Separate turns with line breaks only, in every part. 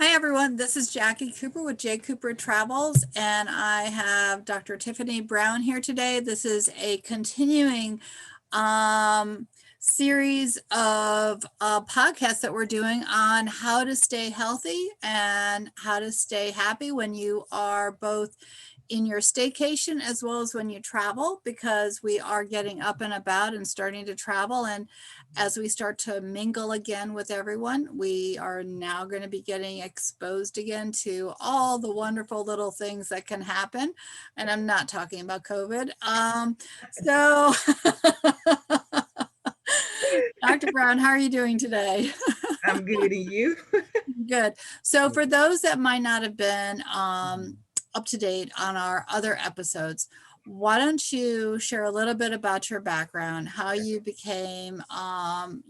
Hi everyone, this is Jacqui Cooper with JCooperTravels, and I have Dr. Tiffany Brown here today. This is a continuing series of podcasts that we're doing on how to stay healthy and how to stay happy when you are both in your staycation as well as when you travel, because we are getting up and about and starting to travel. And as we start to mingle again with everyone, we are now going to be getting exposed again to all the wonderful little things that can happen. And I'm not talking about COVID. So Dr. Brown, how are you doing today?
I'm good, and you?
Good. So for those that might not have been up to date on our other episodes, why don't you share a little bit about your background, how you became,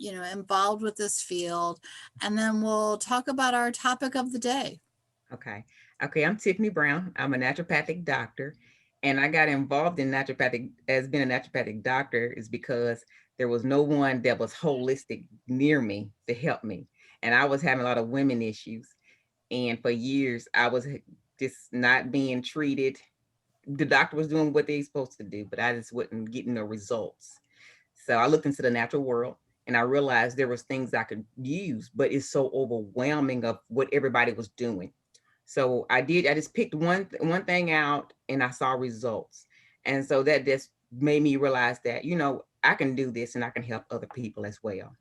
involved with this field, and then we'll talk about our topic of the day.
Okay. Okay, I'm Tiffany Brown. I'm a naturopathic doctor, and I got involved in naturopathic as being a naturopathic doctor is because there was no one that was holistic near me to help me. And I was having a lot of women issues. And for years, I was just not being treated. The doctor was doing what they're supposed to do, but I just wasn't getting the results. So I looked into the natural world and I realized there was things I could use, but it's so overwhelming of what everybody was doing. So I just picked one thing out and I saw results. And so that just made me realize that, I can do this and I can help other people as well.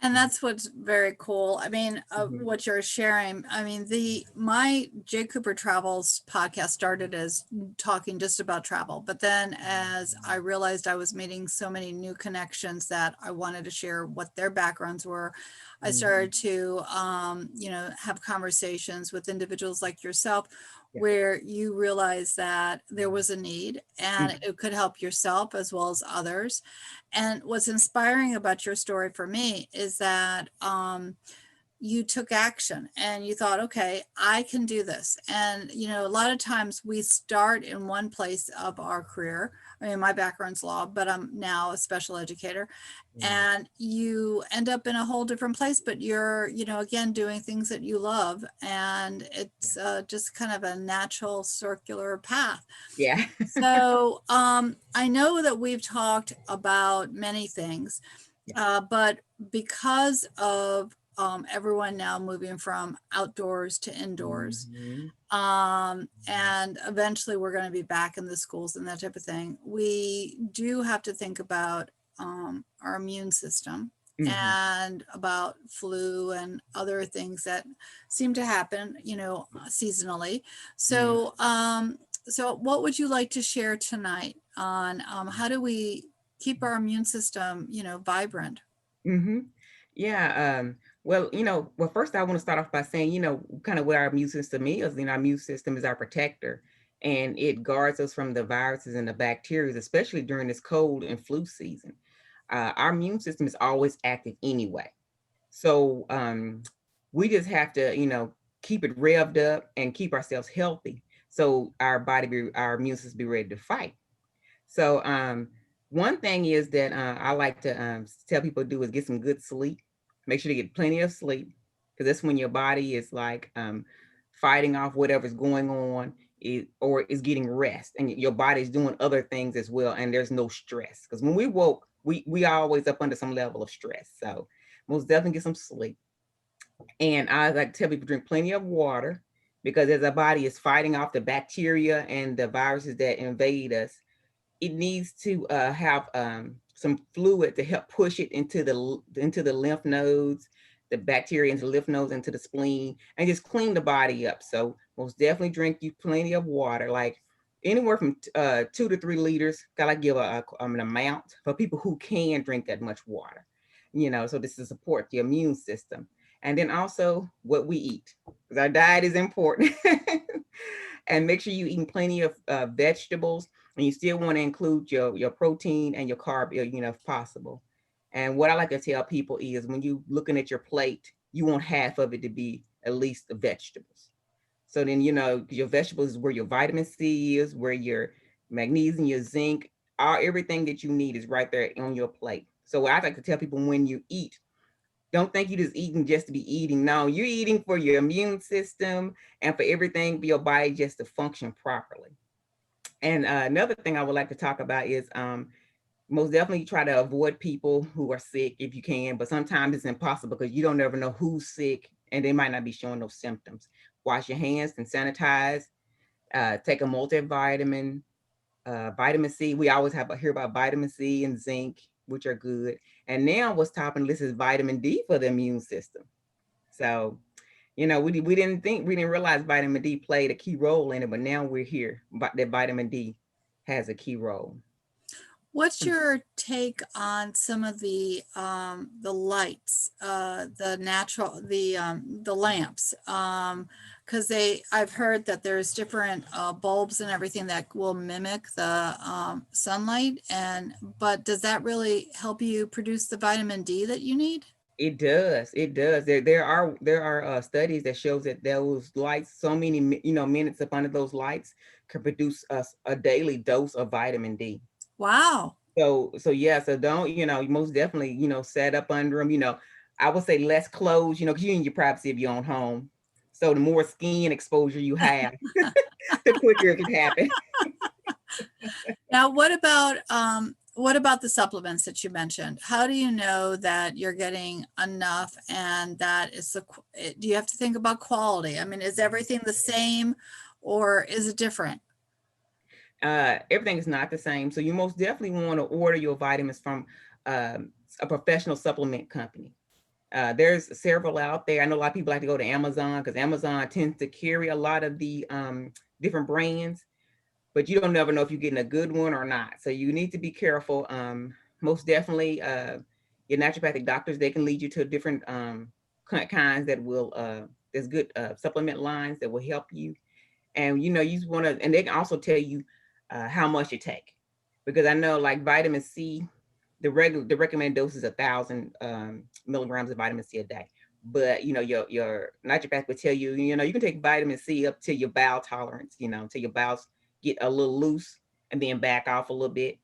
And that's what's very cool. I mean,
Mhm.
what you're sharing. I mean, the my J Cooper Travels podcast started as talking just about travel, but then as I realized I was meeting so many new connections that I wanted to share what their backgrounds were, I
Mhm.
started to, have conversations with individuals like yourself,
Yeah.
where you realize that there was a need and
Mhm.
it could help yourself as well as others. And what's inspiring about your story for me is that you took action and you thought, okay, I can do this. And, a lot of times we start in one place of our career. I mean, my background's law, but I'm now a special educator.
Yeah.
And you end up in a whole different place, but you're, again, doing things that you love. And
Yeah.
it's just kind of a natural circular path.
Yeah.
So I know that we've talked about many things,
Yeah.
but because of everyone now moving from outdoors to indoors,
Mhm.
and eventually we're going to be back in the schools and that type of thing, we do have to think about our immune system
Mhm.
and about flu and other things that seem to happen, seasonally.
Mhm.
So what would you like to share tonight on how do we keep our immune system, vibrant?
Mhm. Yeah. First I want to start off by saying, kind of what our immune system is. Our immune system is our protector and it guards us from the viruses and the bacteria, especially during this cold and flu season. Our immune system is always active anyway. So we just have to, keep it revved up and keep ourselves healthy. So our immune system be ready to fight. So one thing is that I like to tell people to do is get some good sleep. Make sure to get plenty of sleep because that's when your body is like fighting off whatever's going on, or is getting rest, and your body's doing other things as well. And there's no stress because when we woke, we are always up under some level of stress. So most definitely get some sleep. And I like to tell people drink plenty of water because as our body is fighting off the bacteria and the viruses that invade us, it needs to have some fluid to help push it into the lymph nodes, the bacteria into the lymph nodes, into the spleen, and just clean the body up. So most definitely drink you plenty of water, like anywhere from 2 to 3 liters. Gotta give an amount for people who can drink that much water. So this is support the immune system, and then also what we eat because our diet is important. And make sure you eating plenty of vegetables, and you still want to include your protein and your carb, if possible. And what I like to tell people is when you looking at your plate, you want half of it to be at least the vegetables. So then your vegetables is where your vitamin C is, where your magnesium, your zinc, all everything that you need is right there on your plate. So I like to tell people when you eat, Don't think you just eating just to be eating. No, you're eating for your immune system and for everything for your body just to function properly. And another thing I would like to talk about is most definitely try to avoid people who are sick if you can, but sometimes it's impossible because you don't ever know who's sick and they might not be showing those symptoms. Wash your hands and sanitize. Take a multivitamin, vitamin C. We always hear about vitamin C and zinc, which are good. And now what's topping the list is vitamin D for the immune system. So, we didn't realize vitamin D played a key role in it, but now we're here. But that vitamin D has a key role.
What's your take on some of the lights, the natural, the lamps? Because I've heard that there's different bulbs and everything that will mimic the sunlight, but does that really help you produce the vitamin D that you need?
It does. It does. There are studies that shows that those lights, so many minutes up under those lights, can produce us a daily dose of vitamin D.
Wow.
So yeah. So don't most definitely set up under them. I would say less clothes. Because you're in your privacy of your own home. So the more skin exposure you have, the quicker it can happen.
Now, what about the supplements that you mentioned? How do you know that you're getting enough and that is do you have to think about quality? I mean, is everything the same or is it different?
Everything is not the same. So you most definitely want to order your vitamins from a professional supplement company. There's several out there. I know a lot of people like to go to Amazon because Amazon tends to carry a lot of the different brands, but you don't never know if you're getting a good one or not. So you need to be careful. Most definitely, your naturopathic doctors, they can lead you to different kinds that will, there's good supplement lines that will help you. And you just want to, and they can also tell you how much you take, because I know like vitamin C, the recommended dose is 1,000 milligrams of vitamin C a day. But your naturopath would tell you, you can take vitamin C up to your bowel tolerance, till your bowels get a little loose and then back off a little bit,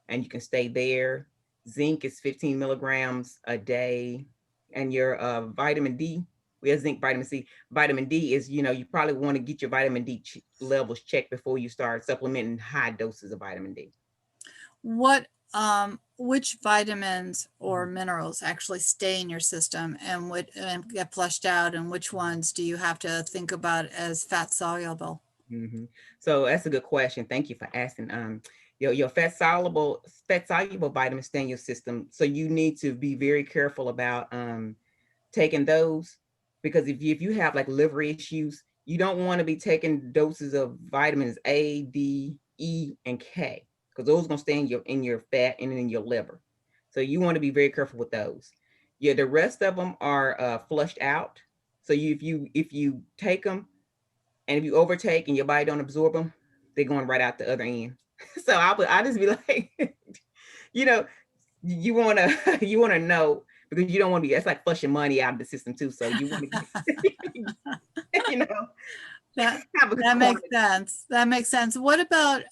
and you can stay there. Zinc is 15 milligrams a day, and your vitamin D. We have zinc, vitamin C. Vitamin D is, you probably want to get your vitamin D levels checked before you start supplementing high doses of vitamin D.
Which vitamins or minerals actually stay in your system and get flushed out, and which ones do you have to think about as fat soluble?
Mm-hmm. So that's a good question. Thank you for asking. Your fat soluble vitamins stay in your system, so you need to be very careful about taking those, because if you have like liver issues, you don't want to be taking doses of vitamins A, D, E, and K, because those are gonna stay in your fat and in your liver. So you want to be very careful with those. Yeah, the rest of them are flushed out. So if you take them, and if you overtake and your body don't absorb them, they're going right out the other end. So I just be like, you know, you wanna you wanna know, because you don't want to be, it's like flushing money out of the system too. So you want to you know
That
have a good
that makes
quality.
sense. That makes sense. What about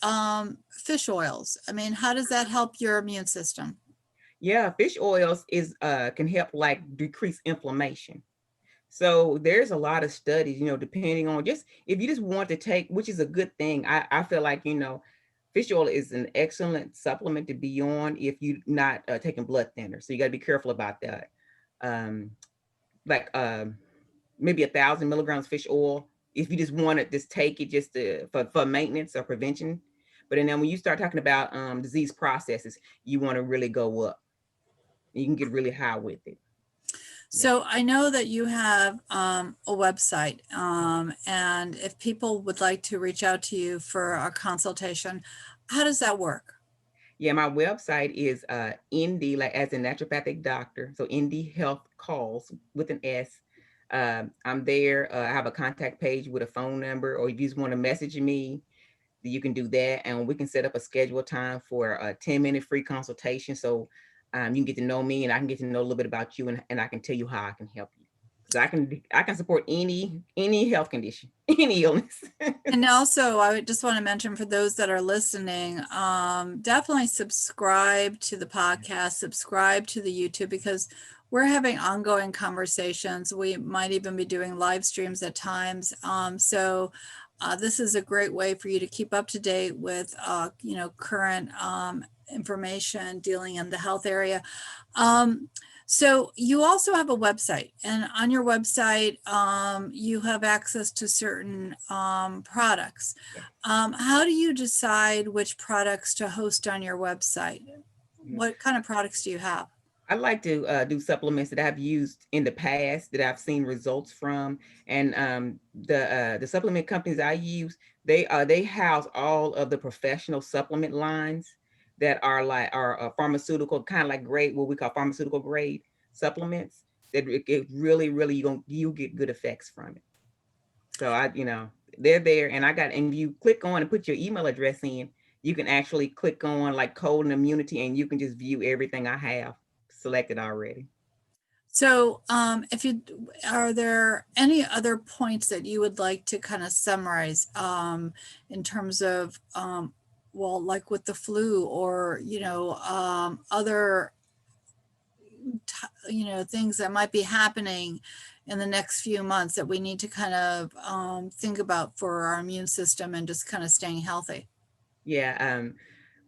fish oils? I mean, how does that help your immune system?
Yeah, fish oils is can help like decrease inflammation. So there's a lot of studies, depending on, just if you just want to take, which is a good thing. I feel like, fish oil is an excellent supplement to be on if you're not taking blood thinner. So you got to be careful about that. Um, like maybe 1,000 milligrams fish oil, if you just want to just take it just for maintenance or prevention. But then when you start talking about disease processes, you want to really go up. You can get really high with it. Yeah.
So I know that you have a website, and if people would like to reach out to you for a consultation, how does that work?
Yeah, my website is ND, like as a naturopathic doctor. So ND Health Calls with an S. I'm there. I have a contact page with a phone number, or if you just want to message me, you can do that. And we can set up a scheduled time for a 10-minute free consultation. So you can get to know me and I can get to know a little bit about you, and I can tell you how I can help you. Because I can support any health condition, any illness.
And also, I would just want to mention for those that are listening, definitely subscribe to the podcast, subscribe to the YouTube, because we're having ongoing conversations. We might even be doing live streams at times. This is a great way for you to keep up to date with, current information dealing in the health area. So you also have a website, and on your website, you have access to certain products.
Yeah.
How do you decide which products to host on your website? What kind of products do you have?
I like to do supplements that I've used in the past that I've seen results from, and the supplement companies I use, they house all of the professional supplement lines that are pharmaceutical, kind of like grade, what we call pharmaceutical grade supplements. That it really, really you get good effects from it. So they're there, and and you click on and put your email address in, you can actually click on like cold and immunity, and you can just view everything I have selected already.
So, are there any other points that you would like to kind of summarize in terms of, well, like with the flu or, other, things that might be happening in the next few months that we need to kind of think about for our immune system and just kind of staying healthy?
Yeah.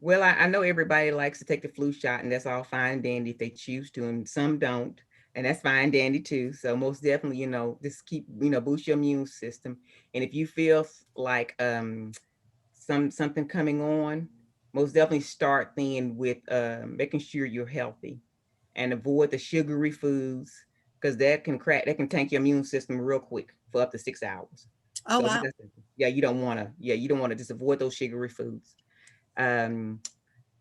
Well, I know everybody likes to take the flu shot, and that's all fine and dandy if they choose to, and some don't, and that's fine and dandy too. So most definitely, just keep, boost your immune system. And if you feel like something coming on, most definitely start then with making sure you're healthy and avoid the sugary foods, because that can tank your immune system real quick for up to 6 hours.
Oh,
So
wow.
yeah, you don't want to just avoid those sugary foods. Um,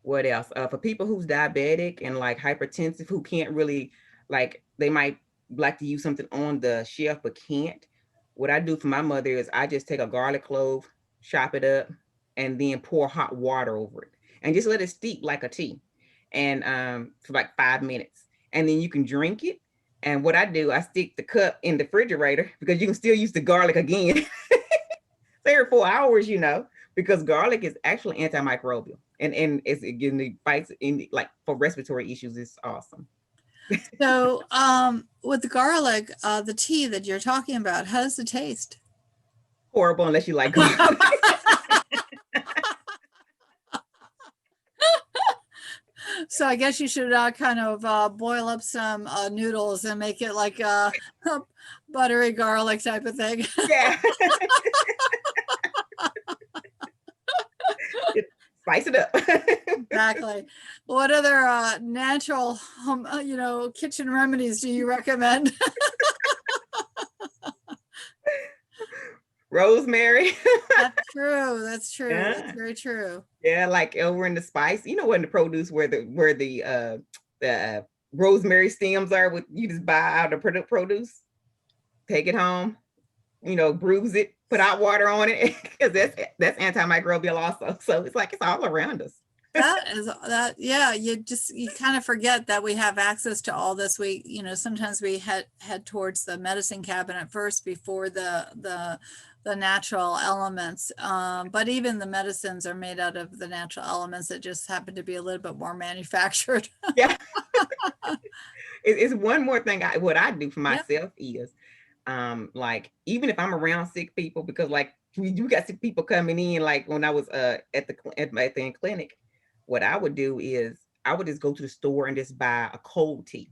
what else? For people who's diabetic and like hypertensive who can't really, like, they might like to use something on the shelf but can't. What I do for my mother is I just take a garlic clove, chop it up, and then pour hot water over it and just let it steep like a tea, and for like 5 minutes, and then you can drink it. And what I do, I stick the cup in the refrigerator because you can still use the garlic again. 3 or 4 hours, because garlic is actually antimicrobial, and it's again the fights in like for respiratory issues. It's awesome.
So, with the garlic, the tea that you're talking about, how does it taste?
Horrible unless you like garlic.
So I guess you should kind of boil up some noodles and make it like a buttery garlic type of thing.
Yeah. Spice it up.
Exactly. What other natural, kitchen remedies do you recommend?
Rosemary.
That's true. That's true. That's
Yeah.
very true.
Yeah, like over in the spice, in the produce where the rosemary stems are, with you just buy out the produce, take it home, bruise it, put hot water on it, because that's antimicrobial also. So it's like it's all around us.
Yeah, you kind of forget that we have access to all this. Sometimes we head towards the medicine cabinet first before the natural elements. But even the medicines are made out of the natural elements that just happen to be a little bit more manufactured.
Yeah. It's one more thing. What I do for
Yeah.
myself is, like, even if I'm around sick people, because like we do got sick people coming in, like when I was at the clinic, what I would do is I would just go to the store and just buy a cold tea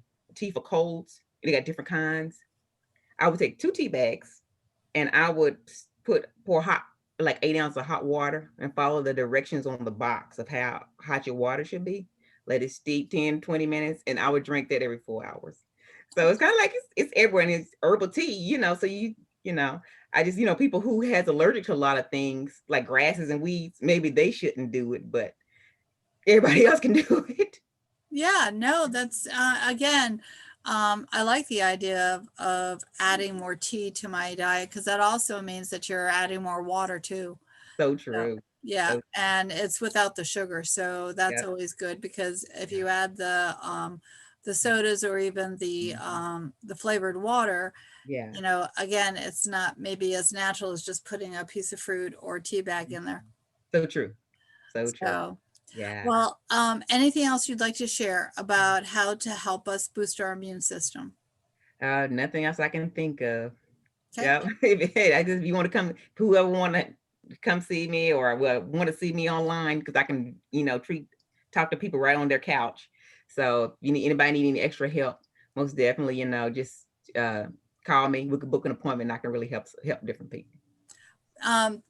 for colds. They got different kinds. I would take 2 tea bags, and I would pour hot, like 8 ounces of hot water, and follow the directions on the box of how hot your water should be. Let it steep 10, 20 minutes, and I would drink that every 4 hours. So it's kind of like it's everywhere, and it's herbal tea, so you know, I just, people who has allergic to a lot of things like grasses and weeds, maybe they shouldn't do it, but everybody else can do it.
Yeah, no, that's again, I like the idea of adding more tea to my diet because that also means that you're adding more water too.
So
So,
true.
yeah,
So
and it's without the sugar, so that's
yeah,
always good because if
yeah.
you add the sodas or even
Mhm.
the flavored water,
Yeah.
again, it's not maybe as natural as just putting a piece of fruit or tea bag in there.
So true. So true.
So.
Yeah.
Well, anything else you'd like to share about how to help us boost our immune system?
Nothing else I can think of.
Okay.
Yeah. I just, if you want to come, whoever want to come see me or want to see me online, because I can, talk to people right on their couch. So if anybody need any extra help, most definitely, just uh, call me. We could book an appointment. And I can really help different people.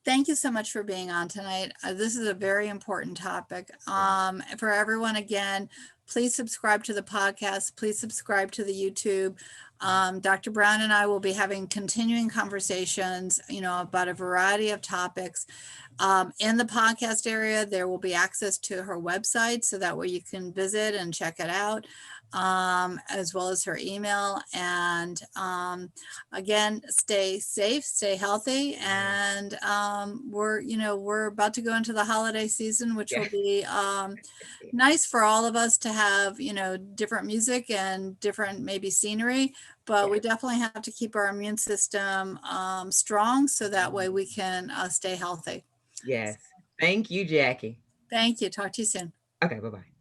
Thank you so much for being on tonight. This is a very important topic. For everyone, again, please subscribe to the podcast. Please subscribe to the YouTube. Dr. Brown and I will be having continuing conversations, about a variety of topics. In the podcast area, there will be access to her website, so that way you can visit and check it out, as well as her email. And again, stay safe, stay healthy, and we're about to go into the holiday season, which
Yeah.
will be nice for all of us to have, different music and different maybe scenery, but we definitely have to keep our immune system strong, so that way we can stay healthy.
Yes. Thank you, Jackie.
Thank you. Talk to you soon.
Okay. Bye bye.